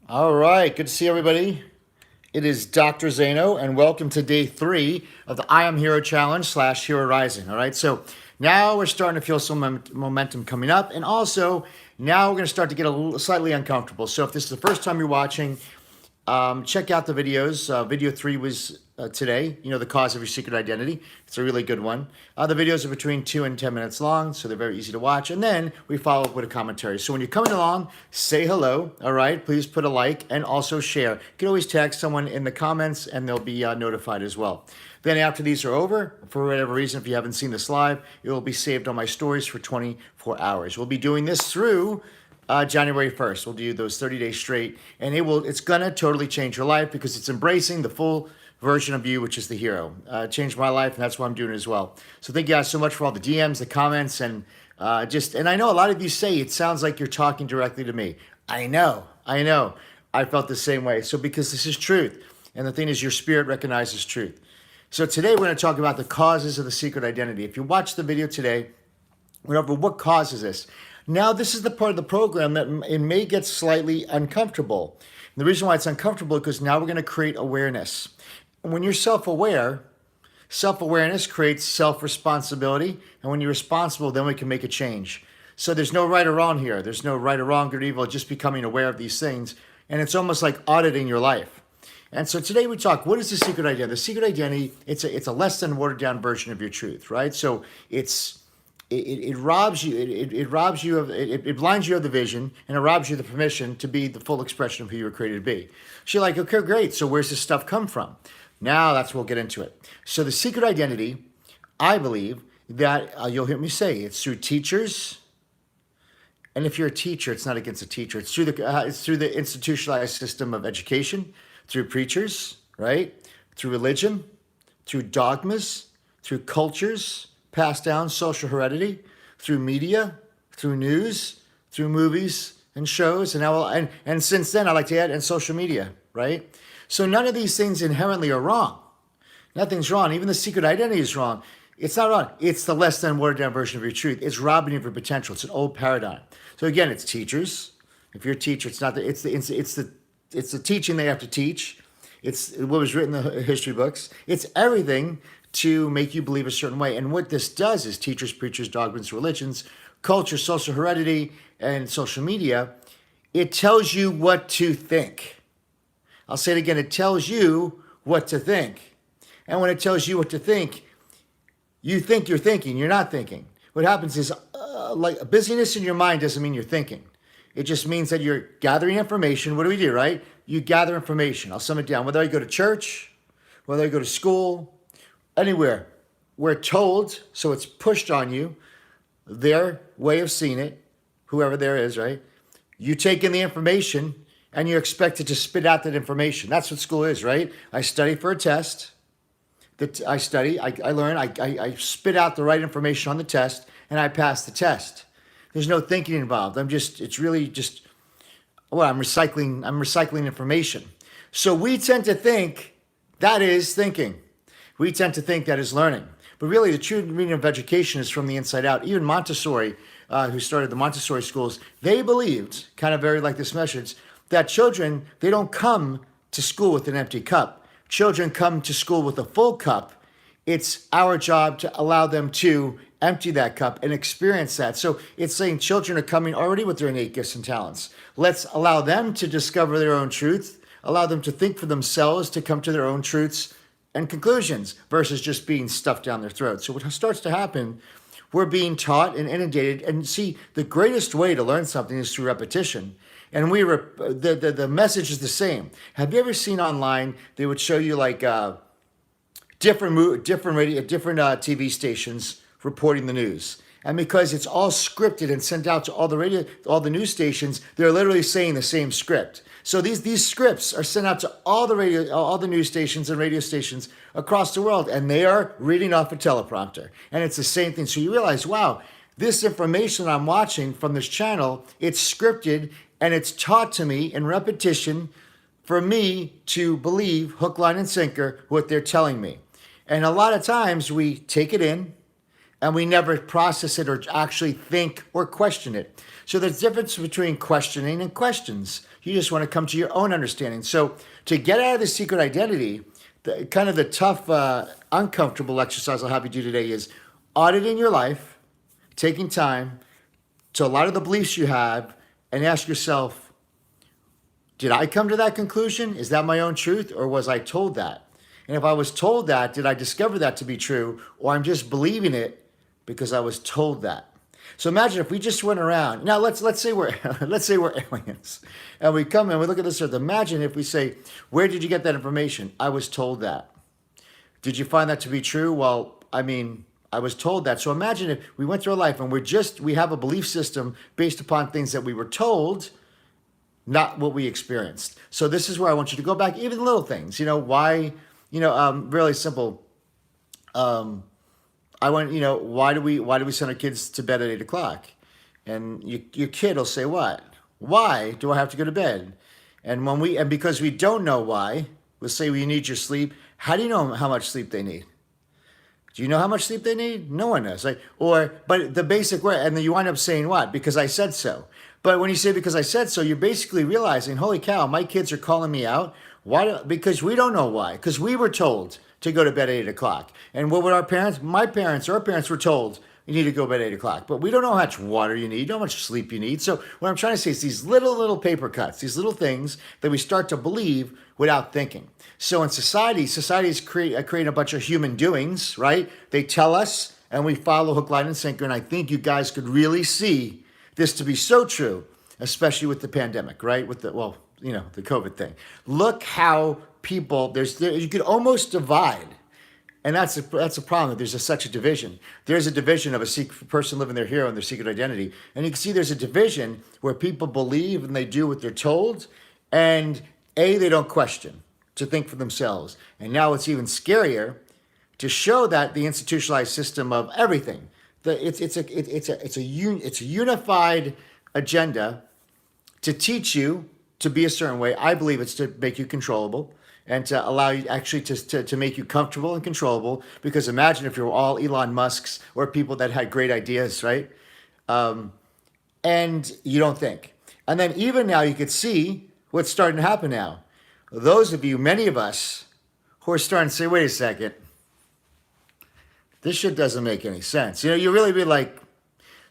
All right, good to see everybody. It is Dr. Zaino, and welcome to day 3 of the I Am Hero Challenge / HeroRising. All right, so now we're starting to feel some momentum coming up, and also now we're going to start to get a little slightly uncomfortable. So if this is the first time you're watching, check out the videos. Video 3 was today, the cause of your secret identity. It's a really good one. The videos are between 2 and 10 minutes long, so they're very easy to watch. And then we follow up with a commentary. So when you're coming along, say hello, all right? Please put a like and also share. You can always tag someone in the comments and they'll be notified as well. Then after these are over, for whatever reason, if you haven't seen this live, it will be saved on my stories for 24 hours. We'll be doing this through January 1st. We'll do those 30 days straight, and it's gonna totally change your life because it's embracing the full version of you, which is the hero. It changed my life, and that's why I'm doing it as well. So thank you guys so much for all the DMs, the comments, and and I know a lot of you say it sounds like you're talking directly to me. I know. I felt the same way. So because this is truth, and the thing is, your spirit recognizes truth. So today we're going to talk about the causes of the secret identity. If you watch the video today, whatever, what causes this? Now, this is the part of the program that it may get slightly uncomfortable. And the reason why it's uncomfortable is because now we're going to create awareness. And when you're self-aware, self-awareness creates self-responsibility. And when you're responsible, then we can make a change. So there's no right or wrong here. There's no right or wrong, good or evil, just becoming aware of these things. And it's almost like auditing your life. And so today we talk, what is the secret identity? The secret identity, it's a less than watered down version of your truth, right? So it robs you, it robs you of, it blinds you of the vision, and it robs you of the permission to be the full expression of who you were created to be. So you're like, okay, great. So where's this stuff come from? Now that's where we'll get into it. So the secret identity, I believe that you'll hear me say, it's through teachers. And if you're a teacher, it's not against a teacher. It's through the institutionalized system of education, through preachers, right? Through religion, through dogmas, through cultures, passed down social heredity, through media, through news, through movies and shows, and since then I like to add, and social media, right? So none of these things inherently are wrong. Nothing's wrong. Even the secret identity is wrong. It's not wrong. It's the less than watered down version of your truth. It's robbing you of your potential. It's an old paradigm. So again, it's teachers. If you're a teacher, it's the teaching they have to teach. It's what was written in the history books. It's everything to make you believe a certain way. And what this does is teachers, preachers, dogmas, religions, culture, social heredity, and social media, it tells you what to think. I'll say it again. It tells you what to think. And when it tells you what to think, you think you're thinking. You're not thinking. What happens is like busyness in your mind doesn't mean you're thinking. It just means that you're gathering information. What do we do, right? You gather information. I'll sum it down. Whether I go to church, whether I go to school, anywhere, we're told, so it's pushed on you, their way of seeing it, whoever there is, right? You take in the information and you're expected to spit out that information. That's what school is, right? I study for a test. I learn, I spit out the right information on the test, and I pass the test. There's no thinking involved. I'm recycling information. So we tend to think that is thinking. We tend to think that is learning. But really, the true meaning of education is from the inside out. Even Montessori, who started the Montessori schools, they believed, kind of very like this message, that children, they don't come to school with an empty cup. Children come to school with a full cup. It's our job to allow them to empty that cup and experience that. So it's saying children are coming already with their innate gifts and talents. Let's allow them to discover their own truth, allow them to think for themselves, to come to their own truths and conclusions versus just being stuffed down their throat. So what starts to happen, we're being taught and inundated. And see, the greatest way to learn something is through repetition. And the message is the same. Have you ever seen online, they would show you like different TV stations reporting the news. And because it's all scripted and sent out to all the news stations, they're literally saying the same script. So these scripts are sent out to all the news stations and radio stations across the world, and they are reading off a teleprompter. And it's the same thing. So you realize, wow, this information I'm watching from this channel, it's scripted and it's taught to me in repetition for me to believe hook, line, and sinker what they're telling me. And a lot of times we take it in and we never process it or actually think or question it. So there's a difference between questioning and questions. You just want to come to your own understanding. So to get out of the secret identity, kind of the tough, uncomfortable exercise I'll have you do today is auditing your life, taking time to a lot of the beliefs you have, and ask yourself, did I come to that conclusion? Is that my own truth, or was I told that? And if I was told that, did I discover that to be true, or I'm just believing it because I was told that? So imagine if we just went around. Now let's say we're let's say we're aliens, and we come and we look at this earth. Imagine if we say, "Where did you get that information?" I was told that. Did you find that to be true? Well, I mean, I was told that. So imagine if we went through our life and we have a belief system based upon things that we were told, not what we experienced. So this is where I want you to go back, even little things. Why? Really simple. Why do we send our kids to bed at 8 o'clock? And your kid will say, what? Why do I have to go to bed? And because we don't know why, we'll say, well, you need your sleep. How do you know how much sleep they need? Do you know how much sleep they need? No one knows. But the basic way, and then you wind up saying what? Because I said so. But when you say because I said so, you're basically realizing, holy cow, my kids are calling me out. Why? Because we don't know why. Because we were told to go to bed at 8 o'clock. And what were our parents? Our parents were told you need to go to bed at 8 o'clock. But we don't know how much water you need, how much sleep you need. So what I'm trying to say is these little paper cuts, these little things that we start to believe without thinking. So in society is creating a bunch of human doings, right? They tell us and we follow hook, line, and sinker. And I think you guys could really see this to be so true, especially with the pandemic, right? With the COVID thing. Look how people, you could almost divide. And that's a problem. There's such a division. There's a division of a secret person living their hero and their secret identity. And you can see there's a division where people believe and they do what they're told. And they don't question, to think for themselves. And now it's even scarier to show that the institutionalized system of everything, it's a unified agenda to teach you to be a certain way. I believe it's to make you controllable and to allow you actually to make you comfortable and controllable. Because imagine if you were all Elon Musks or people that had great ideas, right? And you don't think. And then even now you could see what's starting to happen now. Those of you, many of us, who are starting to say, wait a second, this shit doesn't make any sense. You really be like,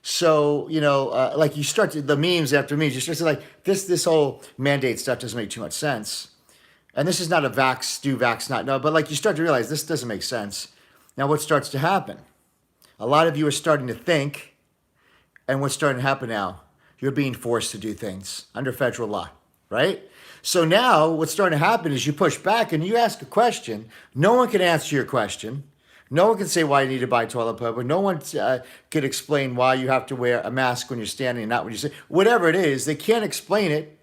so, like you start to, the memes after memes, you start to like, this whole mandate stuff doesn't make too much sense. And this is not a vax not, no, but like you start to realize this doesn't make sense. Now what starts to happen? A lot of you are starting to think, and what's starting to happen now? You're being forced to do things under federal law, right? So now what's starting to happen is you push back and you ask a question. No one can answer your question. No one can say why you need to buy toilet paper. No one could explain why you have to wear a mask when you're standing and not when you sit. Whatever it is, they can't explain it.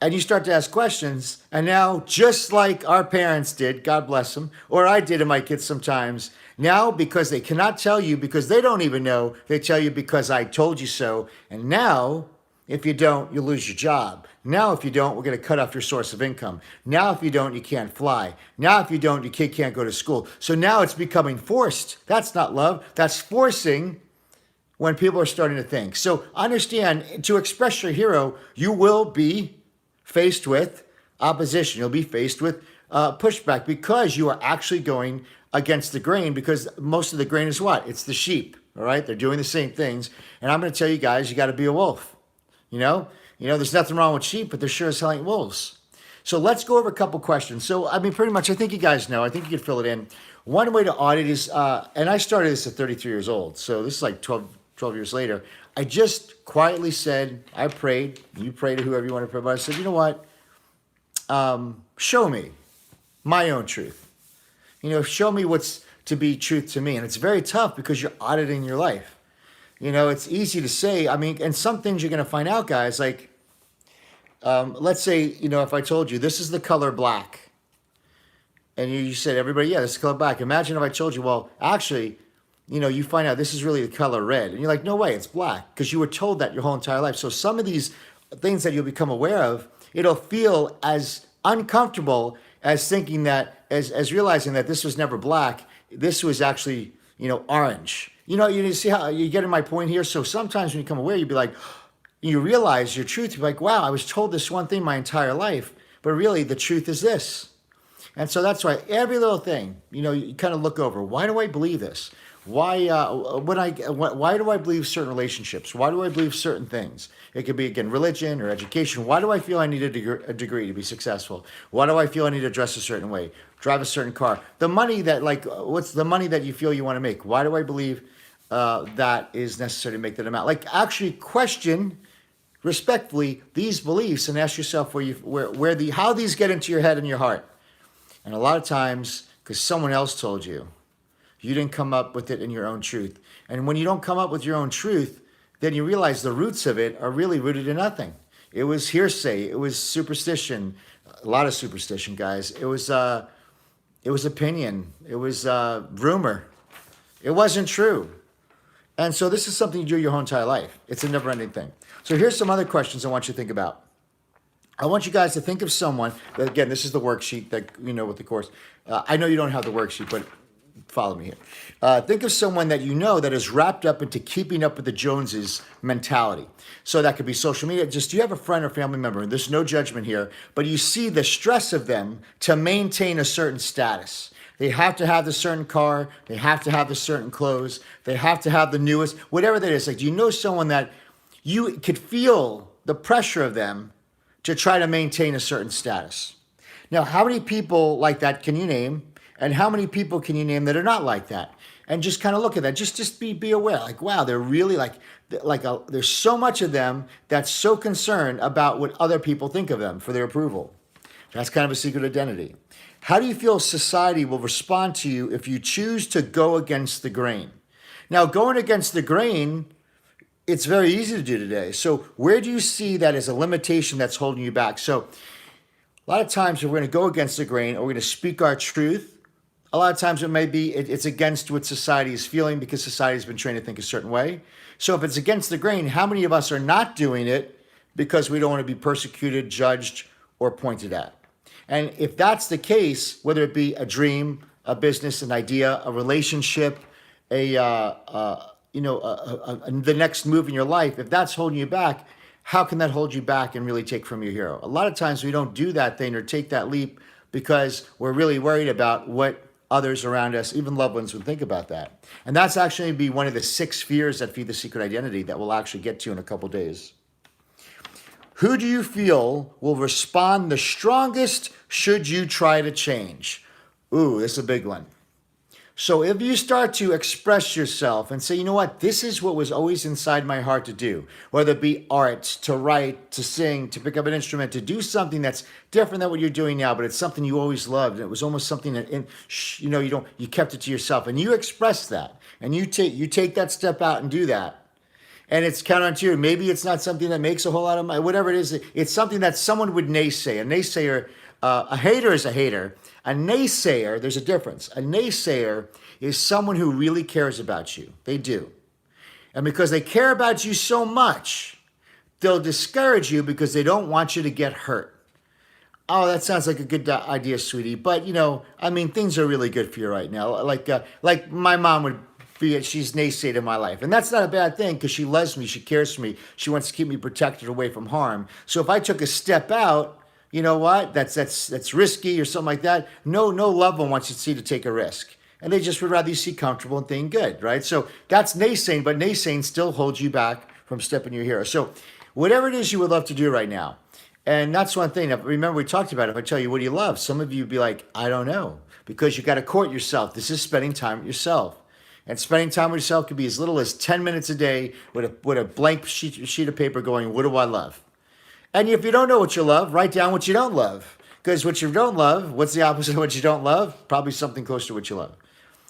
And you start to ask questions. And now, just like our parents did, God bless them, or I did to my kids sometimes, now because they cannot tell you, because they don't even know, they tell you because I told you so. And now, if you don't, you lose your job. Now, if you don't, we're going to cut off your source of income. Now, if you don't, you can't fly. Now, if you don't, your kid can't go to school. So now it's becoming forced. That's not love. That's forcing when people are starting to think. So understand, to express your hero, you will be faced with opposition. You'll be faced with pushback because you are actually going against the grain, because most of the grain is what? It's the sheep, all right? They're doing the same things. And I'm going to tell you guys, you got to be a wolf. There's nothing wrong with sheep, but there sure as hell ain't wolves. So let's go over a couple questions. So, pretty much, I think you guys know. I think you can fill it in. One way to audit is, and I started this at 33 years old, so this is like 12 years later. I just quietly said, I prayed, you pray to whoever you want to pray, but I said, you know what? Show me my own truth. Show me what's to be truth to me. And it's very tough because you're auditing your life. It's easy to say, and some things you're going to find out, guys, like, let's say, if I told you this is the color black, and you said, everybody, yeah, this is the color black. Imagine if I told you, well, actually, you find out this is really the color red. And you're like, no way, it's black, because you were told that your whole entire life. So some of these things that you'll become aware of, it'll feel as uncomfortable as thinking that, as realizing that this was never black, this was actually, orange. You see how you get in my point here? So sometimes when you come aware, you'd be like, you realize your truth. You're like, wow, I was told this one thing my entire life, but really the truth is this. And so that's why every little thing, you kind of look over. Why do I believe this? Why do I believe certain relationships? Why do I believe certain things? It could be, again, religion or education. Why do I feel I need a degree to be successful? Why do I feel I need to dress a certain way, drive a certain car? The money that, what's the money that you feel you want to make? Why do I believe that is necessary to make that amount? Actually question respectfully these beliefs and ask yourself how these get into your head and your heart. And a lot of times, because someone else told you, you didn't come up with it in your own truth. And when you don't come up with your own truth, then you realize the roots of it are really rooted in nothing. It was hearsay. It was superstition. A lot of superstition, guys. It was opinion. It was rumor. It wasn't true. And so this is something you do your whole entire life. It's a never-ending thing. So here's some other questions I want you to think about. I want you guys to think of someone, again, this is the worksheet that, with the course. I know you don't have the worksheet, but follow me here. Think of someone that that is wrapped up into keeping up with the Joneses mentality. So that could be social media. Just, you have a friend or family member, and there's no judgment here, but you see the stress of them to maintain a certain status. They have to have the certain car. They have to have the certain clothes. They have to have the newest, whatever that is. Do you know someone that you could feel the pressure of them to try to maintain a certain status? Now, how many people like that can you name? And how many people can you name that are not like that? And just kind of look at that. Just be aware. Wow, they're really there's so much of them that's so concerned about what other people think of them for their approval. That's kind of a secret identity. How do you feel society will respond to you if you choose to go against the grain? Now, going against the grain, it's very easy to do today. So where do you see that as a limitation that's holding you back? So a lot of times if we're going to go against the grain, or we're going to speak our truth, a lot of times it may be it's against what society is feeling because society has been trained to think a certain way. So if it's against the grain, how many of us are not doing it because we don't want to be persecuted, judged, or pointed at? And if that's the case, whether it be a dream, a business, an idea, a relationship, the next move in your life, if that's holding you back, how can that hold you back and really take from your hero? A lot of times we don't do that thing or take that leap because we're really worried about what others around us, even loved ones, would think about that. And that's actually be one of the 6 fears that feed the secret identity that we'll actually get to in a couple days. Who do you feel will respond the strongest should you try to change? Ooh, this is a big one. So if you start to express yourself and say, you know what, this is what was always inside my heart to do, whether it be art, to write, to sing, to pick up an instrument, to do something that's different than what you're doing now, but it's something you always loved. And it was almost something that, you kept it to yourself, and you express that, and you take that step out and do that. And it's counterintuitive. Maybe it's not something that makes a whole lot of money, whatever it is. It's something that someone would naysay. A naysayer, a hater is a hater. A naysayer, there's a difference. A naysayer is someone who really cares about you. They do. And because they care about you so much, they'll discourage you because they don't want you to get hurt. Oh, that sounds like a good idea, sweetie. But, things are really good for you right now. Like my mom would be, she's naysayed in my life. And that's not a bad thing because she loves me. She cares for me. She wants to keep me protected away from harm. So if I took a step out, you know what? That's risky or something like that. No loved one wants you to take a risk. And they just would rather you see comfortable and think good, right? So that's naysaying, but naysaying still holds you back from stepping your hero. So whatever it is you would love to do right now. And that's one thing. Remember, we talked about it. If I tell you, what do you love? Some of you would be like, I don't know. Because you got to court yourself. This is spending time with yourself. And spending time with yourself could be as little as 10 minutes a day with a blank sheet of paper going, what do I love? And if you don't know what you love, write down what you don't love. Because what you don't love, what's the opposite of what you don't love? Probably something close to what you love.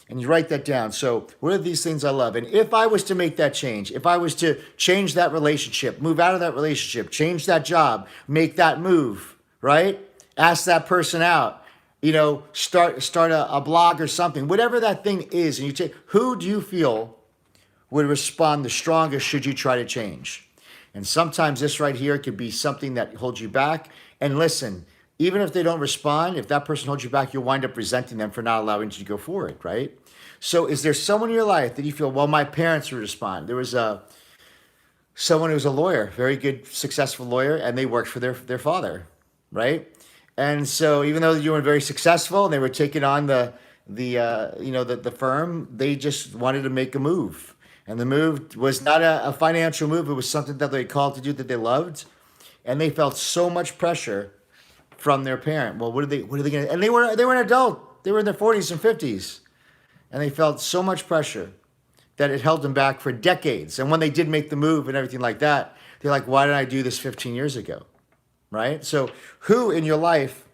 And you write that down. So what are these things I love? And if I was to make that change, if I was to change that relationship, move out of that relationship, change that job, make that move, right? Ask that person out, start a blog or something, whatever that thing is. And who do you feel would respond the strongest should you try to change? And sometimes this right here could be something that holds you back. And listen, even if they don't respond, if that person holds you back, you'll wind up resenting them for not allowing you to go forward, right? So is there someone in your life that you feel, well, my parents would respond? There was someone who was a lawyer, very good, successful lawyer, and they worked for their father, right? And so even though you were very successful and they were taking on the firm, they just wanted to make a move. And the move was not a financial move. It was something that they called to do that they loved. And they felt so much pressure from their parent. Well, what are they going to, and they were an adult. They were in their 40s and 50s. And they felt so much pressure that it held them back for decades. And when they did make the move and everything like that, they're like, why didn't I do this 15 years ago? Right? So who in your life,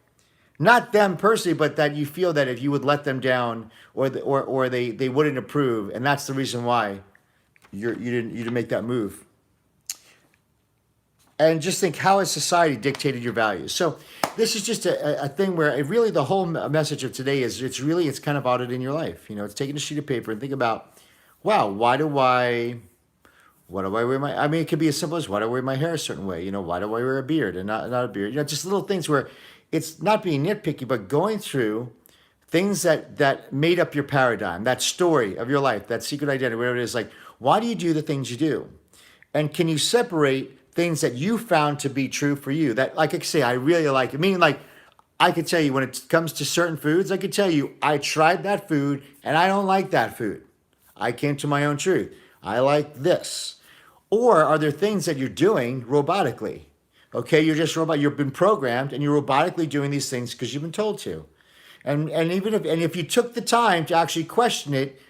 not them personally, but that you feel that if you would let them down or they wouldn't approve, and that's the reason why you didn't make that move. And just think, how has society dictated your values? So this is just a thing where it really, the whole message of today is it's kind of auditing your life. It's taking a sheet of paper and think about, wow, why do I wear my, I mean, it could be as simple as, why do I wear my hair a certain way? Why do I wear a beard and not a beard? Just little things where it's not being nitpicky, but going through things that made up your paradigm, that story of your life, that secret identity, whatever it is. Like, why do you do the things you do? And can you separate things that you found to be true for you? That, like I say, I really like it. Meaning, like, I could tell you when it comes to certain foods, I could tell you, I tried that food and I don't like that food. I came to my own truth. I like this. Or are there things that you're doing robotically? Okay, you're just robot. You've been programmed, and you're robotically doing these things because you've been told to. And even if you took the time to actually question it,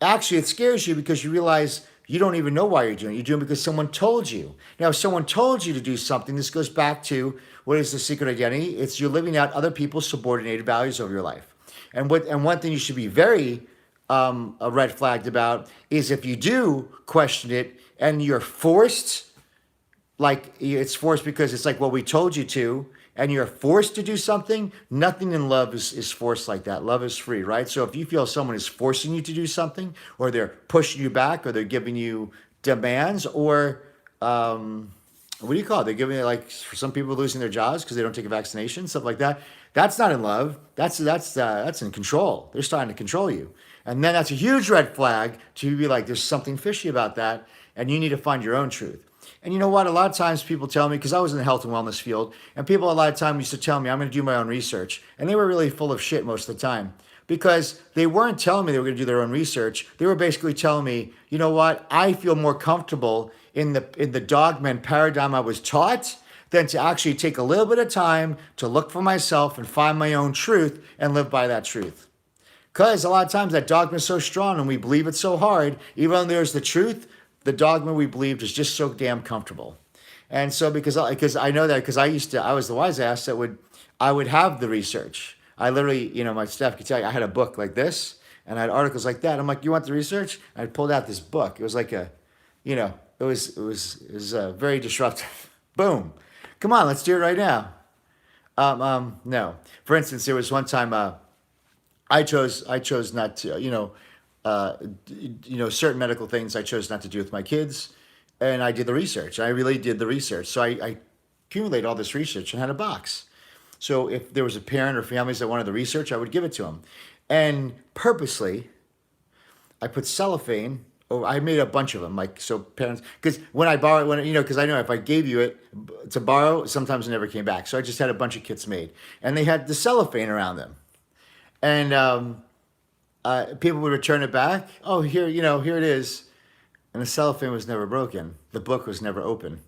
actually it scares you because you realize you don't even know why you're doing it. You're doing it because someone told you. Now, if someone told you to do something, this goes back to what is the secret identity? It's you're living out other people's subordinated values over your life. And one thing you should be very a red flagged about is if you do question it and you're forced, like it's forced because it's like, well, we told you to, and you're forced to do something. Nothing in love is forced like that. Love is free, right? So if you feel someone is forcing you to do something, or they're pushing you back, or they're giving you demands, or what do you call it? They're giving it, like, for some people losing their jobs because they don't take a vaccination, stuff like that. That's not in love. That's in control. They're starting to control you. And then that's a huge red flag to be like, there's something fishy about that, and you need to find your own truth. And you know what? A lot of times people tell me, because I was in the health and wellness field, and people a lot of time used to tell me, I'm going to do my own research. And they were really full of shit most of the time, because they weren't telling me they were going to do their own research. They were basically telling me, you know what? I feel more comfortable in the dogma and paradigm I was taught than to actually take a little bit of time to look for myself and find my own truth and live by that truth. Because a lot of times that dogma is so strong and we believe it so hard, even though there's the truth, the dogma we believed is just so damn comfortable. And so because I know that, because I was the wise ass that I would have the research. I literally, my staff could tell you, I had a book like this and I had articles like that. I'm like, you want the research? And I pulled out this book. It was like it was very disruptive. Boom. Come on, let's do it right now. No. For instance, there was one time I chose not to, certain medical things I chose not to do with my kids, and I did the research. I really did the research. So I accumulated all this research and had a box. So if there was a parent or families that wanted the research, I would give it to them. And purposely, I put cellophane. Oh, I made a bunch of them, like, so parents, because when I borrow, because I know if I gave you it to borrow, sometimes it never came back. So I just had a bunch of kits made, and they had the cellophane around them, and people would return it back. Oh, here it is, and the cellophane was never broken. The book was never open.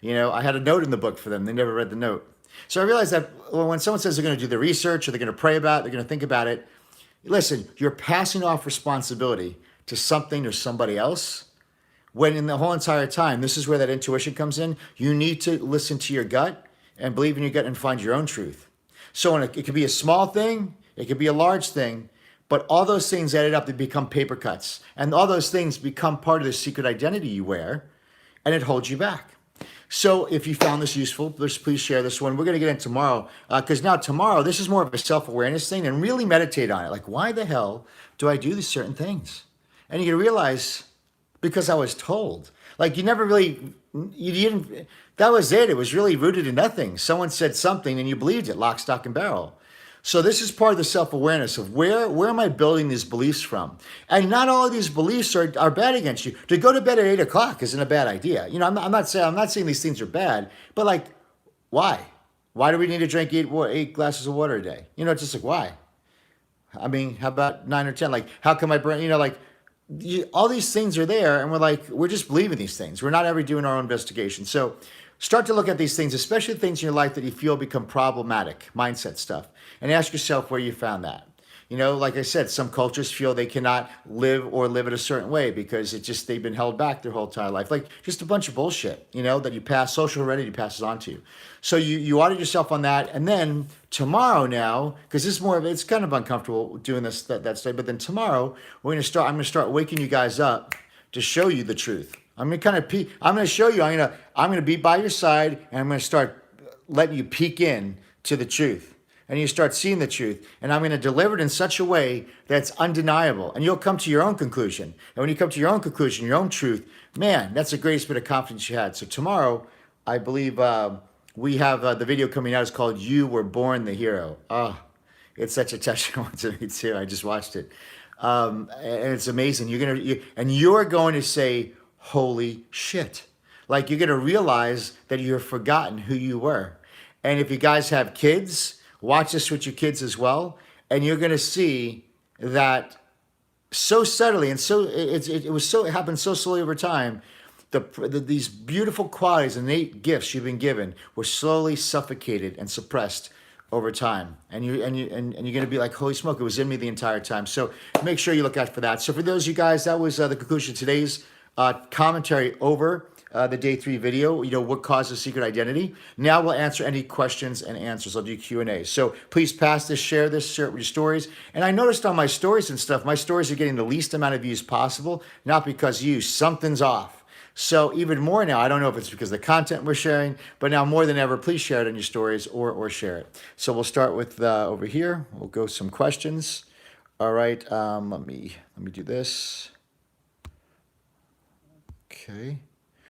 I had a note in the book for them. They never read the note. So I realized that when someone says they're going to do the research or they're going to pray about it, they're going to think about it. Listen, you're passing off responsibility to something or somebody else, when in the whole entire time, this is where that intuition comes in. You need to listen to your gut and believe in your gut and find your own truth. So it could be a small thing, it could be a large thing, but all those things added up to become paper cuts. And all those things become part of the secret identity you wear, and it holds you back. So if you found this useful, please share this one. We're going to get in tomorrow, because now tomorrow, this is more of a self-awareness thing, and really meditate on it. Like, why the hell do I do these certain things? And you realize, because I was told. Like, you never really You didn't, that was it. It was really rooted in nothing. Someone said something and you believed it, lock, stock, and barrel. So this is part of the self-awareness of where am I building these beliefs from? And not all of these beliefs are bad against you. To go to bed at 8 o'clock isn't a bad idea. You know, I'm not saying these things are bad, but like, why? Why do we need to drink eight glasses of water a day? You know, it's just like, why? I mean, how about 9 or 10? Like, how come my brain, you know, like all these things are there and we're just believing these things. We're not ever doing our own investigation. So start to look at these things, especially things in your life that you feel become problematic, mindset stuff, and ask yourself where you found that. You know, like I said, some cultures feel they cannot live it a certain way because they've been held back their whole entire life. Like just a bunch of bullshit, you know, that you pass, social heredity passes on to you. So you audit yourself on that. And then tomorrow now, because this is it's kind of uncomfortable doing that study, but then tomorrow I'm going to start waking you guys up to show you the truth. I'm going to show you, I'm going to be by your side and I'm going to start letting you peek in to the truth. And you start seeing the truth. And I'm going to deliver it in such a way that's undeniable. And you'll come to your own conclusion. And when you come to your own conclusion, your own truth, man, that's the greatest bit of confidence you had. So tomorrow, I believe we have the video coming out. It's called You Were Born the Hero. Oh, it's such a touching one to me too. I just watched it. And it's amazing. You're going to say, holy shit. Like you're going to realize that you've forgotten who you were. And if you guys have kids, watch this with your kids as well, and you're going to see that so subtly and it happened so slowly over time. These beautiful qualities, innate gifts you've been given, were slowly suffocated and suppressed over time, and you're going to be like, holy smoke, it was in me the entire time. So make sure you look out for that. So for those of you guys, that was the conclusion of today's commentary over the day 3 video, you know, what causes secret identity. Now we'll answer any questions and answers. I'll do Q&A. So please share it with your stories. And I noticed on my stories and stuff, my stories are getting the least amount of views possible, not because something's off. So even more now, I don't know if it's because of the content we're sharing, but now more than ever, please share it on your stories or share it. So we'll start with over here. We'll go some questions. All right, let me do this. Okay.